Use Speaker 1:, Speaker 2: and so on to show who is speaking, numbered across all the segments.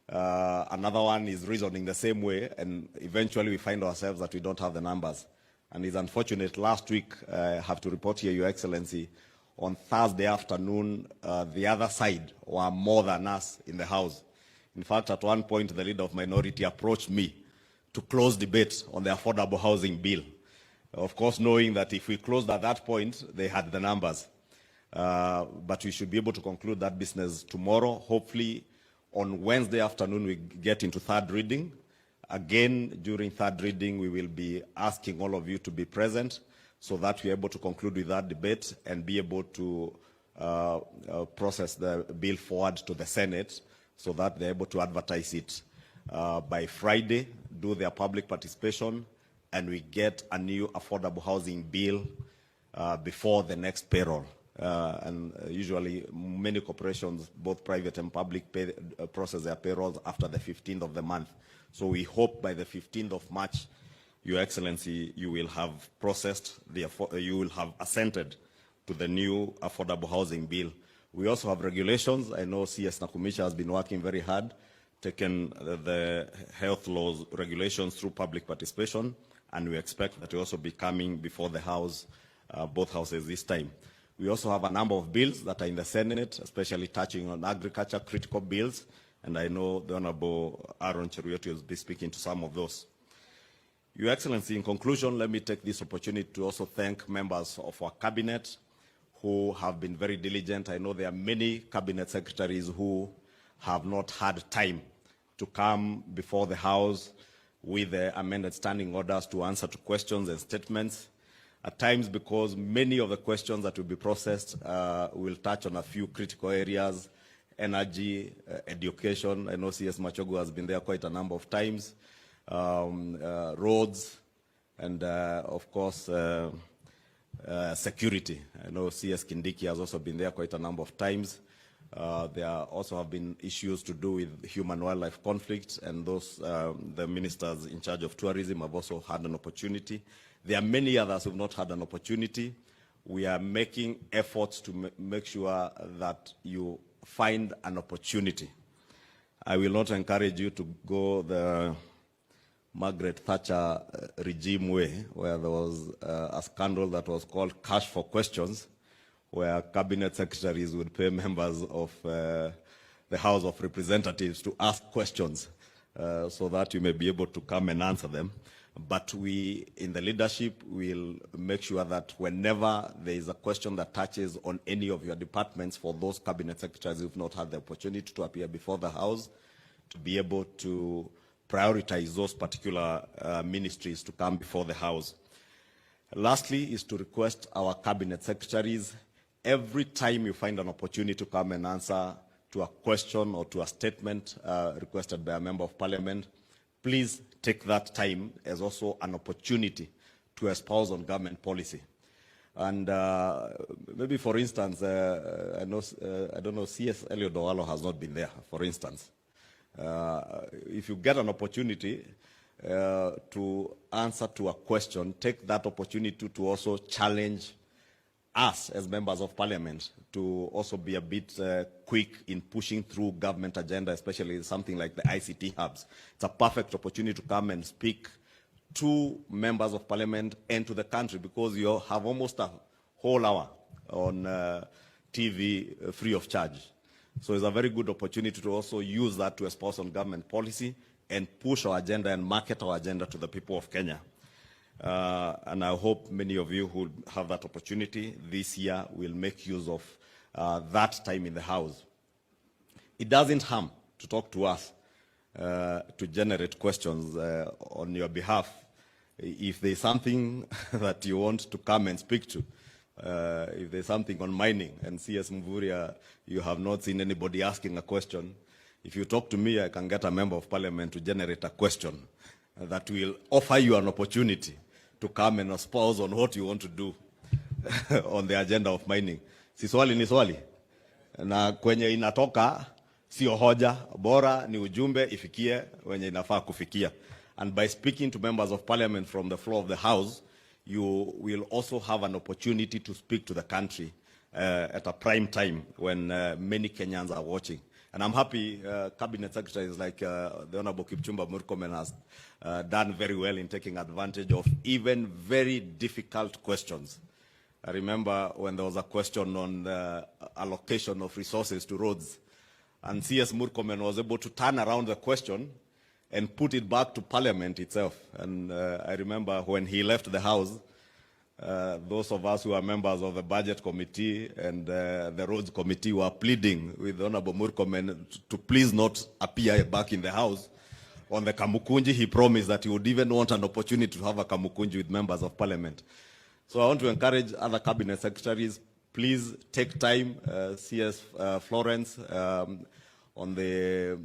Speaker 1: Another one is reasoning the same way, and eventually we find ourselves that we don't have the numbers. And it's unfortunate. Last week, I have to report here, Your Excellency, on Thursday afternoon, the other side were more than us in the House. In fact, at one point, the leader of minority approached me to close debate on the affordable housing bill. Of course, knowing that if we closed at that point, they had the numbers. But we should be able to conclude that business tomorrow. Hopefully, on Wednesday afternoon, we get into third reading. Again, during third reading, we will be asking all of you to be present so that we're able to conclude with that debate and be able to process the bill forward to the Senate so that they're able to advertise it by Friday, do their public participation, and we get a new affordable housing bill before the next payroll. And usually many corporations, both private and public, process their payrolls after the 15th of the month. So we hope by the 15th of March, Your Excellency, you will have processed, you will have assented to the new affordable housing bill. We also have regulations. I know CS Nakumisha has been working very hard, taken the health laws regulations through public participation, and we expect that will also be coming before the House, both houses this time. We also have a number of bills that are in the Senate, especially touching on agriculture, critical bills, and I know the Honorable Aaron Cheruiyot will be speaking to some of those. Your Excellency, in conclusion, let me take this opportunity to also thank members of our cabinet who have been very diligent. I know there are many cabinet secretaries who have not had time to come before the House with the amended standing orders to answer to questions and statements. At times, because many of the questions that will be processed will touch on a few critical areas: energy, education. I know CS Machogu has been there quite a number of times, roads, and of course, security. I know CS Kindiki has also been there quite a number of times. There also have been issues to do with human-wildlife conflicts, and those, the ministers in charge of tourism have also had an opportunity. There are many others who have not had an opportunity. We are making efforts to make sure that you find an opportunity. I will not encourage you to go the Margaret Thatcher regime way, where there was a scandal that was called Cash for Questions, where cabinet secretaries would pay members of the House of Representatives to ask questions so that you may be able to come and answer them. But we, in the leadership, will make sure that whenever there is a question that touches on any of your departments, for those cabinet secretaries who have not had the opportunity to appear before the House, to be able to prioritize those particular ministries to come before the House. Lastly, is to request our cabinet secretaries, every time you find an opportunity to come and answer to a question or to a statement requested by a member of parliament, please take that time as also an opportunity to espouse on government policy. And maybe, for instance, I don't know, CS Eliud Owalo has not been there, for instance. If you get an opportunity to answer to a question, take that opportunity to also challenge us as members of parliament to also be a bit quick in pushing through government agenda, especially something like the ICT hubs. It's a perfect opportunity to come and speak to members of parliament and to the country, because you have almost a whole hour on TV free of charge. So it's a very good opportunity to also use that to espouse on government policy and push our agenda and market our agenda to the people of Kenya. And I hope many of you who have that opportunity this year will make use of that time in the House. It doesn't harm to talk to us, to generate questions on your behalf. If there's something that you want to come and speak to, if there's something on mining, and CS Mvuria, you have not seen anybody asking a question, if you talk to me, I can get a member of parliament to generate a question that will offer you an opportunity to come and espouse on what you want to do on the agenda of mining. Si swali ni swali. Na kwenye inatoka, sio hoja, bora ni ujumbe ifikie wenye inafaa kufikia. And by speaking to members of parliament from the floor of the House, you will also have an opportunity to speak to the country at a prime time when many Kenyans are watching. And I'm happy cabinet secretaries like the Honorable Kipchumba Murkomen has done very well in taking advantage of even very difficult questions. I remember when there was a question on the allocation of resources to roads, and CS Murkomen was able to turn around the question and put it back to Parliament itself. And I remember when he left the House, those of us who are members of the Budget Committee and the Roads Committee were pleading with Honorable Murkomen to please not appear back in the House. On the Kamukunji, he promised that he would even want an opportunity to have a Kamukunji with members of Parliament. So I want to encourage other cabinet secretaries, please take time, CS Florence, on the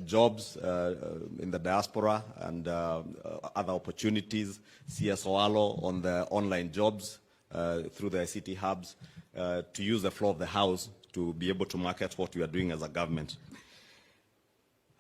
Speaker 1: jobs in the diaspora and other opportunities, CS Oalo on the online jobs through the ICT hubs, to use the floor of the House to be able to market what we are doing as a government.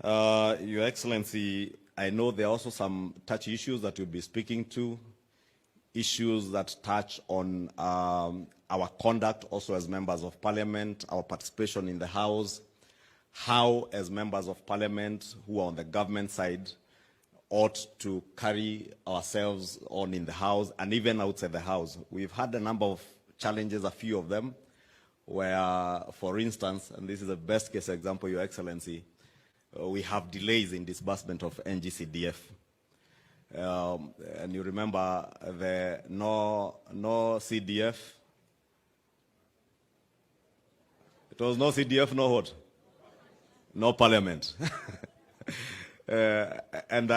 Speaker 1: Your Excellency, I know there are also some touchy issues that you'll be speaking to, issues that touch on our conduct also as members of Parliament, our participation in the House, how as members of Parliament who are on the government side ought to carry ourselves on in the House and even outside the House. We've had a number of challenges, a few of them, where, for instance, and this is the best case example, Your Excellency, we have delays in disbursement of NGCDF. And you remember the no CDF. It was no CDF, no what? No Parliament. And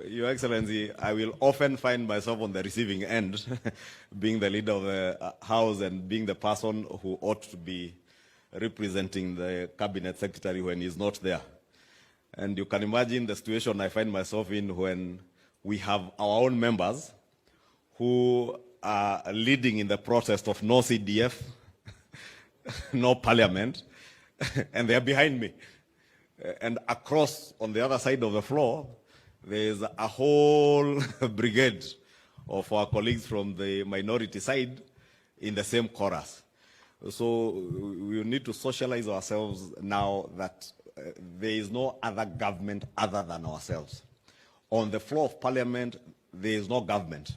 Speaker 1: Your Excellency, I will often find myself on the receiving end, being the leader of the House and being the person who ought to be representing the cabinet secretary when he's not there. And you can imagine the situation I find myself in when we have our own members who are leading in the process of no CDF, no Parliament, and they're behind me. And across, on the other side of the floor, there's a whole brigade of our colleagues from the minority side in the same chorus. So we need to socialize ourselves now that there is no other government other than ourselves. On the floor of Parliament, there is no government.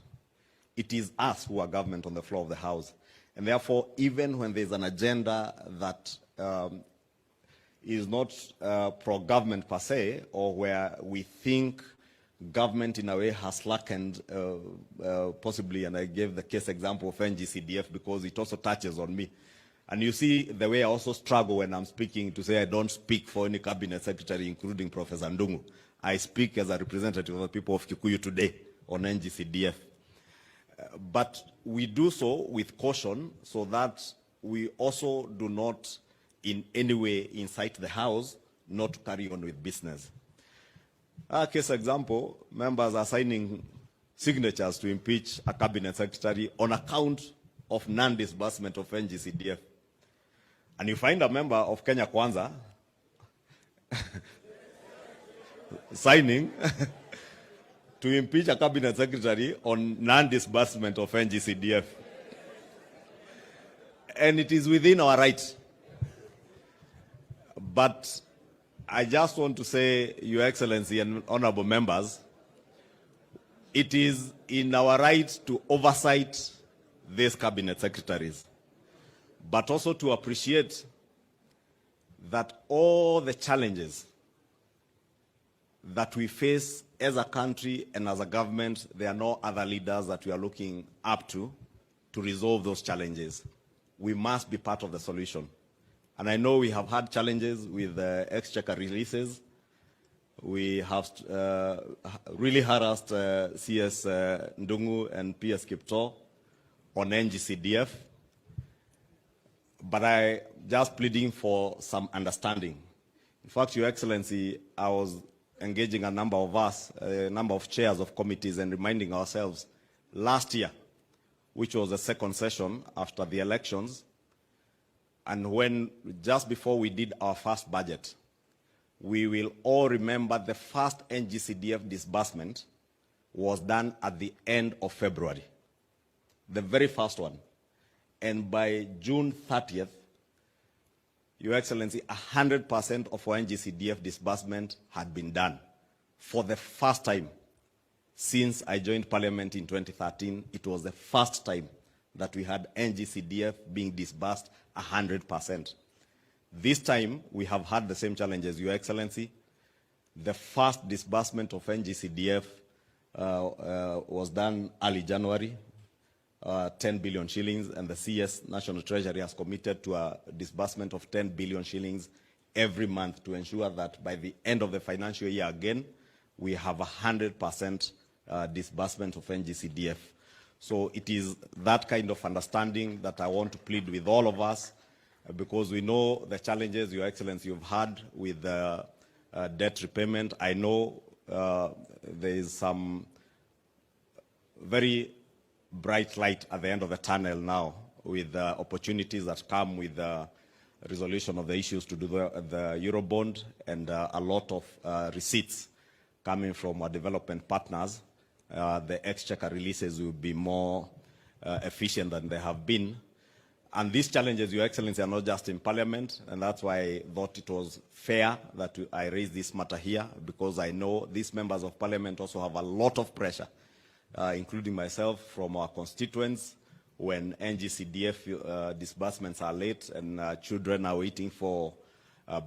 Speaker 1: It is us who are government on the floor of the House. And therefore, even when there's an agenda that is not pro-government per se, or where we think government in a way has slackened, possibly, and I gave the case example of NGCDF because it also touches on me. And you see the way I also struggle when I'm speaking to say I don't speak for any cabinet secretary, including Professor Ndung'u. I speak as a representative of the people of Kikuyu today on NGCDF. But we do so with caution so that we also do not in any way incite the House not to carry on with business. Case example, members are signing signatures to impeach a cabinet secretary on account of non-disbursement of NGCDF. And you find a member of Kenya Kwanza signing to impeach a cabinet secretary on non-disbursement of NGCDF. And it is within our right. But I just want to say, Your Excellency and honorable members, it is in our right to oversight these cabinet secretaries, but also to appreciate that all the challenges that we face as a country and as a government, there are no other leaders that we are looking up to resolve those challenges. We must be part of the solution. And I know we have had challenges with exchequer releases. We have really harassed CS Ndung'u and PS Kipto on NGCDF. But I just pleading for some understanding. In fact, Your Excellency, I was engaging a number of us, a number of chairs of committees, and reminding ourselves last year, which was the second session after the elections, and when just before we did our first budget, we will all remember the first NGCDF disbursement was done at the end of February, the very first one. And by June 30th, Your Excellency, 100% of our NGCDF disbursement had been done. For the first time since I joined Parliament in 2013, it was the first time that we had NGCDF being disbursed 100%. This time, we have had the same challenges, Your Excellency. The first disbursement of NGCDF was done early January, 10 billion shillings, and the CS National Treasury has committed to a disbursement of 10 billion shillings every month to ensure that by the end of the financial year again, we have 100% disbursement of NGCDF. So it is that kind of understanding that I want to plead with all of us, because we know the challenges, Your Excellency, you've had with debt repayment. I know there is some very bright light at the end of the tunnel now with opportunities that come with the resolution of the issues to do the Eurobond and a lot of receipts coming from our development partners. The exchequer releases will be more efficient than they have been. And these challenges, Your Excellency, are not just in Parliament, and that's why I thought it was fair that I raise this matter here, because I know these members of Parliament also have a lot of pressure, including myself, from our constituents when NGCDF disbursements are late and children are waiting for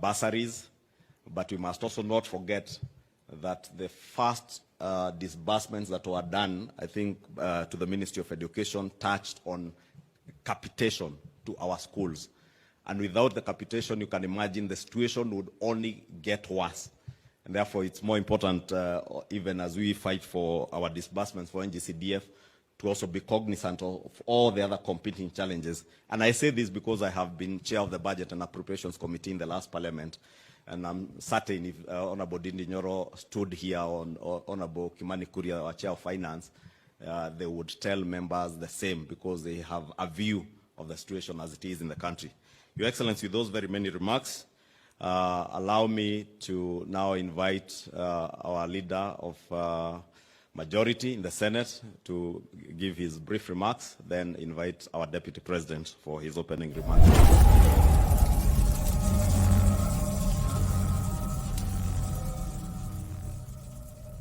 Speaker 1: bursaries. But we must also not forget that the first disbursements that were done, I think, to the Ministry of Education touched on capitation to our schools. And without the capitation, you can imagine the situation would only get worse. And therefore, it's more important, even as we fight for our disbursements for NGCDF, to also be cognizant of all the other competing challenges. And I say this because I have been chair of the Budget and Appropriations Committee in the last Parliament. And I'm certain if Honorable Dindi Nyoro stood here on Honorable Kimani Ichungwa, our chair of finance, they would tell members the same, because they have a view of the situation as it is in the country. Your Excellency, with those very many remarks, allow me to now invite our leader of majority in the Senate to give his brief remarks, then invite our Deputy President for his opening remarks.